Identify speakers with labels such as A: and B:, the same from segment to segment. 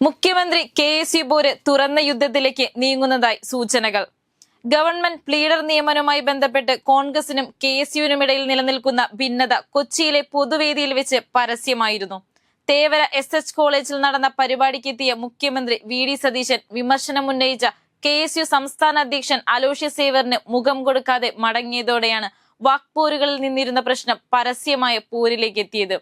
A: മുഖ്യമന്ത്രി കെ.എസ്.യു പോര് തുറന്ന യുദ്ധത്തിലേക്ക് നീങ്ങുന്നതായി സൂചനകൾ. ഗവൺമെന്റ് പ്ലീഡർ നിയമനവുമായി ബന്ധപ്പെട്ട് കോൺഗ്രസിനും കെ.എസ്.യുവിനും ഇടയിൽ നിലനിൽക്കുന്ന ഭിന്നത കൊച്ചിയിലെ പൊതുവേദിയിൽ വെച്ച് പരസ്യമായിരുന്നു. തേവര എസ്.എച്ച്. കോളേജിൽ നടന്ന പരിപാടിക്കെത്തിയ മുഖ്യമന്ത്രി വി.ഡി. സതീശൻ വിമർശനമുന്നയിച്ച കെ.എസ്.യു സംസ്ഥാന അധ്യക്ഷൻ അലോഷ്യസ് സേവ്യറിന് മുഖം കൊടുക്കാതെ മടങ്ങിയതോടെയാണ് വാക്പോരുകളിൽ നിന്നിരുന്ന പ്രശ്നം പരസ്യമായ പോരിലേക്ക് എത്തിയത്.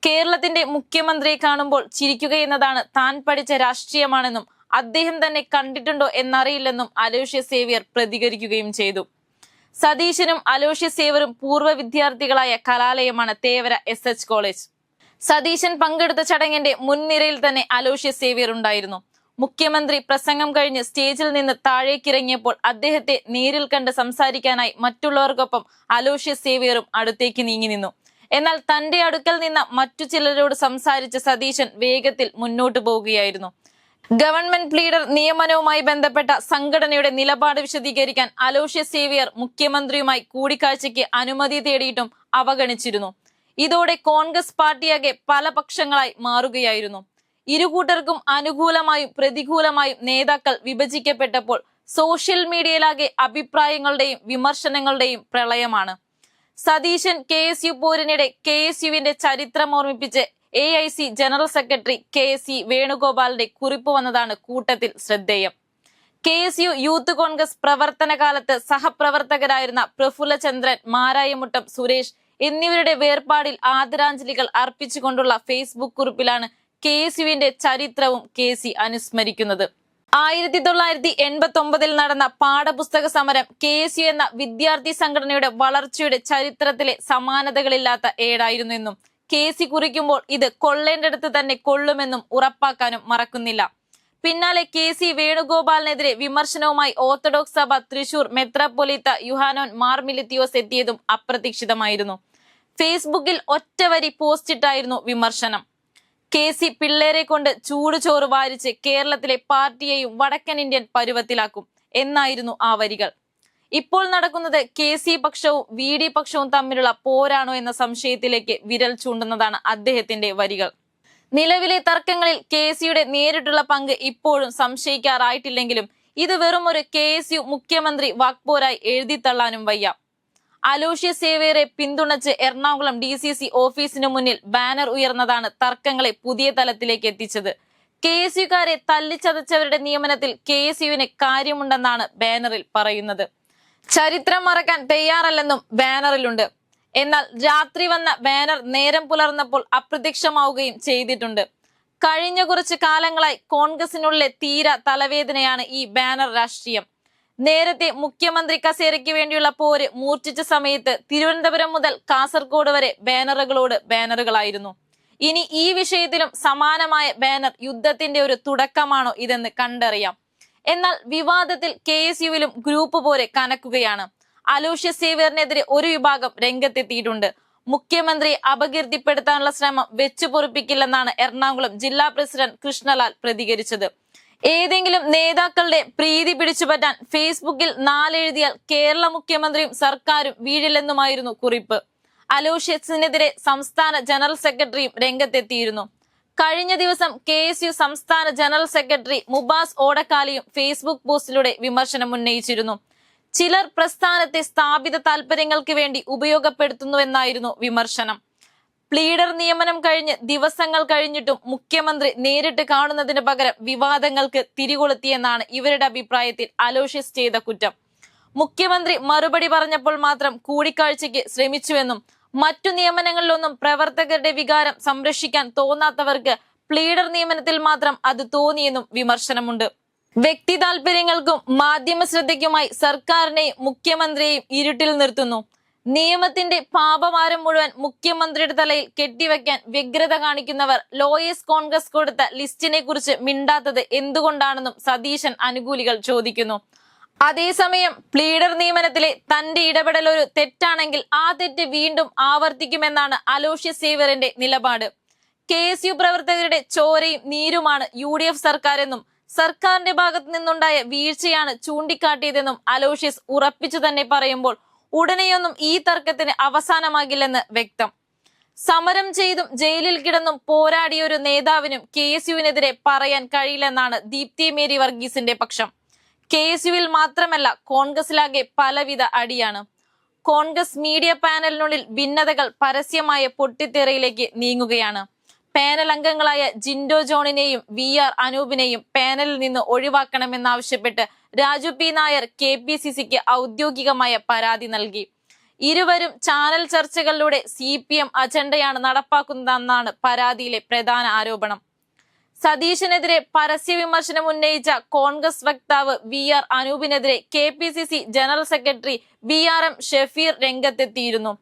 A: കേരളത്തിന്റെ മുഖ്യമന്ത്രിയെ കാണുമ്പോൾ ചിരിക്കുക എന്നതാണ് താൻ പഠിച്ച രാഷ്ട്രീയമാണെന്നും അദ്ദേഹം തന്നെ കണ്ടിട്ടുണ്ടോ എന്നറിയില്ലെന്നും അലോഷ്യസ് സേവ്യർ പ്രതികരിക്കുകയും ചെയ്തു. സതീശനും അലോഷ്യസ് സേവ്യറും പൂർവ്വ വിദ്യാർത്ഥികളായ കലാലയമാണ് തേവര എസ്.എച്ച്. കോളേജ്. സതീശൻ പങ്കെടുത്ത ചടങ്ങിന്റെ മുൻനിരയിൽ തന്നെ അലോഷ്യസ് സേവ്യർ ഉണ്ടായിരുന്നു. മുഖ്യമന്ത്രി പ്രസംഗം കഴിഞ്ഞ് സ്റ്റേജിൽ നിന്ന് താഴേക്കിറങ്ങിയപ്പോൾ അദ്ദേഹത്തെ നേരിൽ കണ്ട് സംസാരിക്കാനായി മറ്റുള്ളവർക്കൊപ്പം അലോഷ്യസ് സേവ്യറും അടുത്തേക്ക് നീങ്ങി നിന്നു. എന്നാൽ തന്റെ അടുക്കൽ നിന്ന മറ്റു ചിലരോട് സംസാരിച്ച സതീശൻ വേഗത്തിൽ മുന്നോട്ടു പോവുകയായിരുന്നു. ഗവൺമെന്റ് പ്ലീഡർ നിയമനവുമായി ബന്ധപ്പെട്ട സംഘടനയുടെ നിലപാട് വിശദീകരിക്കാൻ അലോഷ്യസ് സേവ്യർ മുഖ്യമന്ത്രിയുമായി കൂടിക്കാഴ്ചയ്ക്ക് അനുമതി തേടിയിട്ടും അവഗണിച്ചിരുന്നു. ഇതോടെ കോൺഗ്രസ് പാർട്ടിയാകെ പല പക്ഷങ്ങളായി മാറുകയായിരുന്നു. ഇരുകൂട്ടർക്കും അനുകൂലമായും പ്രതികൂലമായും നേതാക്കൾ വിഭജിക്കപ്പെട്ടപ്പോൾ സോഷ്യൽ മീഡിയയിലാകെ അഭിപ്രായങ്ങളുടെയും വിമർശനങ്ങളുടെയും പ്രളയമാണ്. സതീശൻ കെ.എസ്.യു പോരിനിടെ കെ.എസ്.യുവിന്റെ ചരിത്രം ഓർമ്മിപ്പിച്ച് എ.ഐ.സി ജനറൽ സെക്രട്ടറി കെ.സി. വേണുഗോപാലിന്റെ കുറിപ്പ് വന്നതാണ് കൂട്ടത്തിൽ ശ്രദ്ധേയം. കെ.എസ്.യു യൂത്ത് കോൺഗ്രസ് പ്രവർത്തന കാലത്ത് സഹപ്രവർത്തകരായിരുന്ന പ്രഫുല്ലചന്ദ്രൻ, മാരായമുട്ടം സുരേഷ് എന്നിവരുടെ വേർപാടിൽ ആദരാഞ്ജലികൾ അർപ്പിച്ചുകൊണ്ടുള്ള ഫേസ്ബുക്ക് കുറിപ്പിലാണ് കെ.എസ്.യുവിന്റെ ചരിത്രവും കെ.സി. അനുസ്മരിക്കുന്നത്. 1989 നടന്ന പാഠപുസ്തക സമരം കെ.എസ്.യു എന്ന വിദ്യാർത്ഥി സംഘടനയുടെ വളർച്ചയുടെ ചരിത്രത്തിലെ സമാനതകളില്ലാത്ത ഏടായിരുന്നെന്നും കെ.സി. കുറിക്കുമ്പോൾ ഇത് കൊള്ളേണ്ടടുത്ത് തന്നെ കൊള്ളുമെന്നും ഉറപ്പാക്കാനും മറക്കുന്നില്ല. പിന്നാലെ കെ.സി. വേണുഗോപാലിനെതിരെ വിമർശനവുമായി ഓർത്തഡോക്സ് സഭ തൃശൂർ മെത്രാപ്പൊലീത്ത യുഹാനോൻ മാർ മിലിത്തിയോസ് എത്തിയതും അപ്രതീക്ഷിതമായിരുന്നു. ഫേസ്ബുക്കിൽ ഒറ്റവരി പോസ്റ്റിട്ടായിരുന്നു വിമർശനം. കെ.സി. പിള്ളേരെ കൊണ്ട് ചൂടുചോറ് വാരിച്ച് കേരളത്തിലെ പാർട്ടിയെയും വടക്കൻ ഇന്ത്യൻ പരുവത്തിലാക്കും എന്നായിരുന്നു ആ വരികൾ. ഇപ്പോൾ നടക്കുന്നത് കെ.സി. പക്ഷവും വി.ഡി. പക്ഷവും തമ്മിലുള്ള പോരാണോ എന്ന സംശയത്തിലേക്ക് വിരൽ ചൂണ്ടുന്നതാണ് അദ്ദേഹത്തിന്റെ വരികൾ. നിലവിലെ തർക്കങ്ങളിൽ കെ.സി.യുടെ നേരിട്ടുള്ള പങ്ക് ഇപ്പോഴും സംശയിക്കാറായിട്ടില്ലെങ്കിലും ഇത് വെറും ഒരു കെ.എസ്.യു മുഖ്യമന്ത്രി വാക്പോരായി എഴുതിത്തള്ളാനും വയ്യ. അലോഷ്യസ് സേവ്യറെ പിന്തുണച്ച് എറണാകുളം DCC ഓഫീസിനു മുന്നിൽ ബാനർ ഉയർന്നതാണ് തർക്കങ്ങളെ പുതിയ തലത്തിലേക്ക് എത്തിച്ചത്. കെ.എസ്.യുക്കാരെ തല്ലിച്ചതച്ചവരുടെ നിയമനത്തിൽ കെ.എസ്.യുവിന് കാര്യമുണ്ടെന്നാണ് ബാനറിൽ പറയുന്നത്. ചരിത്രം മറക്കാൻ തയ്യാറല്ലെന്നും ബാനറിലുണ്ട്. എന്നാൽ രാത്രി വന്ന ബാനർ നേരം പുലർന്നപ്പോൾ അപ്രത്യക്ഷമാവുകയും ചെയ്തിട്ടുണ്ട്. കഴിഞ്ഞ കുറച്ച് കാലങ്ങളായി കോൺഗ്രസിനുള്ളിലെ തീര തലവേദനയാണ് ഈ ബാനർ രാഷ്ട്രീയം. നേരത്തെ മുഖ്യമന്ത്രി കസേരയ്ക്ക് വേണ്ടിയുള്ള പോര് മൂർച്ഛിച്ച സമയത്ത് തിരുവനന്തപുരം മുതൽ കാസർഗോഡ് വരെ ബാനറുകളോട് ബാനറുകളായിരുന്നു. ഇനി ഈ വിഷയത്തിലും സമാനമായ ബാനർ യുദ്ധത്തിന്റെ ഒരു തുടക്കമാണോ ഇതെന്ന് കണ്ടറിയാം. എന്നാൽ വിവാദത്തിൽ കെ.എസ്.യുവിലും ഗ്രൂപ്പ് പോര് കനക്കുകയാണ്. അലോഷ്യസ് സേവ്യറിനെതിരെ ഒരു വിഭാഗം രംഗത്തെത്തിയിട്ടുണ്ട്. മുഖ്യമന്ത്രിയെ അപകീർത്തിപ്പെടുത്താനുള്ള ശ്രമം വെച്ചു പൊറുപ്പിക്കില്ലെന്നാണ് എറണാകുളം ജില്ലാ പ്രസിഡന്റ് കൃഷ്ണലാൽ പ്രതികരിച്ചത്. ഏതെങ്കിലും നേതാക്കളുടെ പ്രീതി പിടിച്ചുപറ്റാൻ ഫേസ്ബുക്കിൽ 4 എഴുതിയാൽ കേരള മുഖ്യമന്ത്രിയും സർക്കാരും വീഴില്ലെന്നുമായിരുന്നു കുറിപ്പ്. അലോഷ്യസിനെതിരെ സംസ്ഥാന ജനറൽ സെക്രട്ടറിയും രംഗത്തെത്തിയിരുന്നു. കഴിഞ്ഞ ദിവസം കെ.എസ്.യു സംസ്ഥാന ജനറൽ സെക്രട്ടറി മുബാസ് ഓടക്കാലിയും ഫേസ്ബുക്ക് പോസ്റ്റിലൂടെ വിമർശനം ഉന്നയിച്ചിരുന്നു. ചിലർ പ്രസ്ഥാനത്തെ സ്ഥാപിത താല്പര്യങ്ങൾക്ക് വേണ്ടി ഉപയോഗപ്പെടുത്തുന്നുവെന്നായിരുന്നു വിമർശനം. പ്ലീഡർ നിയമനം കഴിഞ്ഞ് ദിവസങ്ങൾ കഴിഞ്ഞിട്ടും മുഖ്യമന്ത്രി നേരിട്ട് കാണുന്നതിന് പകരം വിവാദങ്ങൾക്ക് തിരികൊളുത്തിയെന്നാണ് ഇവരുടെ അഭിപ്രായത്തിൽ അലോഷ്യസ് ചെയ്ത കുറ്റം. മുഖ്യമന്ത്രി മറുപടി പറഞ്ഞപ്പോൾ മാത്രം കൂടിക്കാഴ്ചയ്ക്ക് ശ്രമിച്ചുവെന്നും മറ്റു നിയമനങ്ങളിലൊന്നും പ്രവർത്തകരുടെ വികാരം സംരക്ഷിക്കാൻ തോന്നാത്തവർക്ക് പ്ലീഡർ നിയമനത്തിൽ മാത്രം അത് തോന്നിയെന്നും വിമർശനമുണ്ട്. വ്യക്തി താല്പര്യങ്ങൾക്കും മാധ്യമ ശ്രദ്ധയ്ക്കുമായി സർക്കാരിനെയും മുഖ്യമന്ത്രിയെയും ഇരുട്ടിൽ നിർത്തുന്നു. നിയമത്തിന്റെ പാപഭാരം മുഴുവൻ മുഖ്യമന്ത്രിയുടെ തലയിൽ കെട്ടിവെക്കാൻ വ്യഗ്രത കാണിക്കുന്നവർ ലോയേഴ്സ് കോൺഗ്രസ് കൊടുത്ത ലിസ്റ്റിനെ കുറിച്ച് മിണ്ടാത്തത് എന്തുകൊണ്ടാണെന്നും സതീശൻ അനുകൂലികൾ ചോദിക്കുന്നു. അതേസമയം പ്ലീഡർ നിയമനത്തിലെ തന്റെ ഇടപെടൽ ഒരു തെറ്റാണെങ്കിൽ ആ തെറ്റ് വീണ്ടും ആവർത്തിക്കുമെന്നാണ് അലോഷ്യസ് സേവ്യറിന്റെ നിലപാട്. കെ.എസ്.യു പ്രവർത്തകരുടെ ചോരയും നീരുമാണ് UDF സർക്കാരെന്നും സർക്കാരിന്റെ ഭാഗത്തു നിന്നുണ്ടായ വീഴ്ചയാണ് ചൂണ്ടിക്കാട്ടിയതെന്നും അലോഷ്യസ് ഉറപ്പിച്ചു തന്നെ പറയുമ്പോൾ ഉടനെയൊന്നും ഈ തർക്കത്തിന് അവസാനമാകില്ലെന്ന് വ്യക്തം. സമരം ചെയ്തും ജയിലിൽ കിടന്നും പോരാടിയ ഒരു നേതാവിനും KSUവിനെതിരെ പറയാൻ കഴിയില്ലെന്നാണ് ദീപ്തി മേരി വർഗീസിന്റെ പക്ഷം. KSUവിൽ മാത്രമല്ല കോൺഗ്രസിലാകെ പലവിധ അടിയാണ്. കോൺഗ്രസ് മീഡിയ പാനലിനുള്ളിൽ ഭിന്നതകൾ പരസ്യമായ പൊട്ടിത്തെറിയിലേക്ക് നീങ്ങുകയാണ്. പാനൽ അംഗങ്ങളായ ജിൻഡോ ജോണിനെയും VR അനൂപിനെയും പാനലിൽ നിന്ന് ഒഴിവാക്കണമെന്നാവശ്യപ്പെട്ട് രാജു P. നായർ KPCCക്ക് ഔദ്യോഗികമായ പരാതി നൽകി. ഇരുവരും ചാനൽ ചർച്ചകളിലൂടെ CPM അജണ്ടയാണ് നടപ്പാക്കുന്നതെന്നാണ് പരാതിയിലെ പ്രധാന ആരോപണം. സതീശനെതിരെ പരസ്യ വിമർശനം ഉന്നയിച്ച കോൺഗ്രസ് വക്താവ് VR അനൂപിനെതിരെ KPCC general secretary BRM Shafeer രംഗത്തെത്തിയിരുന്നു.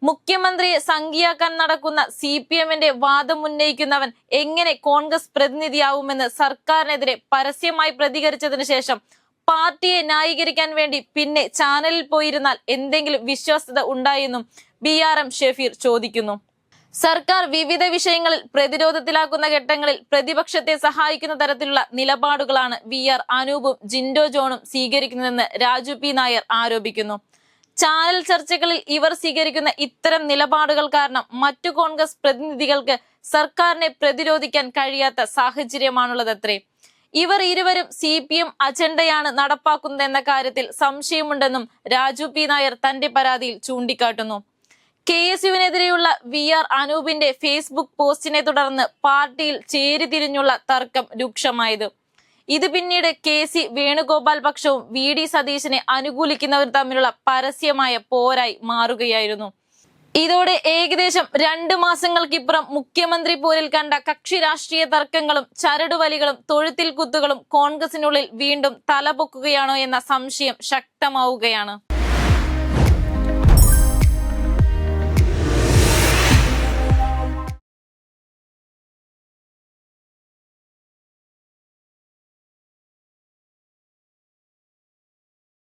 A: മുഖ്യമന്ത്രിയെ സംഘിയാക്കാൻ നടക്കുന്ന CPMന്റെ വാദം ഉന്നയിക്കുന്നവൻ എങ്ങനെ കോൺഗ്രസ് പ്രതിനിധിയാവുമെന്ന് സർക്കാരിനെതിരെ പരസ്യമായി പ്രതികരിച്ചതിനു ശേഷം പാർട്ടിയെ ന്യായീകരിക്കാൻ വേണ്ടി പിന്നെ ചാനലിൽ പോയിരുന്നാൽ എന്തെങ്കിലും വിശ്വാസ്യത ഉണ്ടായെന്നും BRM ഷഫീർ ചോദിക്കുന്നു. സർക്കാർ വിവിധ വിഷയങ്ങളിൽ പ്രതിരോധത്തിലാക്കുന്ന ഘട്ടങ്ങളിൽ പ്രതിപക്ഷത്തെ സഹായിക്കുന്ന തരത്തിലുള്ള നിലപാടുകളാണ് VR അനൂപും ജിൻഡോ ജോണും സ്വീകരിക്കുന്നതെന്ന് രാജു P. നായർ ആരോപിക്കുന്നു. ചാനൽ ചർച്ചകളിൽ ഇവർ സ്വീകരിക്കുന്ന ഇത്തരം നിലപാടുകൾ കാരണം മറ്റു കോൺഗ്രസ് പ്രതിനിധികൾക്ക് സർക്കാരിനെ പ്രതിരോധിക്കാൻ കഴിയാത്ത സാഹചര്യമാണുള്ളതത്രേ. ഇവർ ഇരുവരും CPM അജണ്ടയാണ് നടപ്പാക്കുന്നതെന്ന കാര്യത്തിൽ സംശയമുണ്ടെന്നും രാജു P. നായർ തന്റെ പരാതിയിൽ ചൂണ്ടിക്കാട്ടുന്നു. KSUവിനെതിരെയുള്ള VR അനൂപിന്റെ ഫേസ്ബുക്ക് പോസ്റ്റിനെ തുടർന്ന് പാർട്ടിയിൽ ചേരിതിരിഞ്ഞുള്ള തർക്കം രൂക്ഷമായത്. ഇത് പിന്നീട് KC വേണുഗോപാൽ പക്ഷവും VD സതീശനെ അനുകൂലിക്കുന്നവർ തമ്മിലുള്ള പരസ്യമായ പോരായി മാറുകയായിരുന്നു. ഇതോടെ ഏകദേശം 2 മാസങ്ങൾക്കിപ്പുറം മുഖ്യമന്ത്രി പോരിൽ കണ്ട കക്ഷി രാഷ്ട്രീയ തർക്കങ്ങളും ചരടുവലികളും തൊഴുത്തിൽ കുത്തുകളും കോൺഗ്രസിനുള്ളിൽ വീണ്ടും തലപൊക്കുകയാണോ എന്ന സംശയം ശക്തമാവുകയാണ്.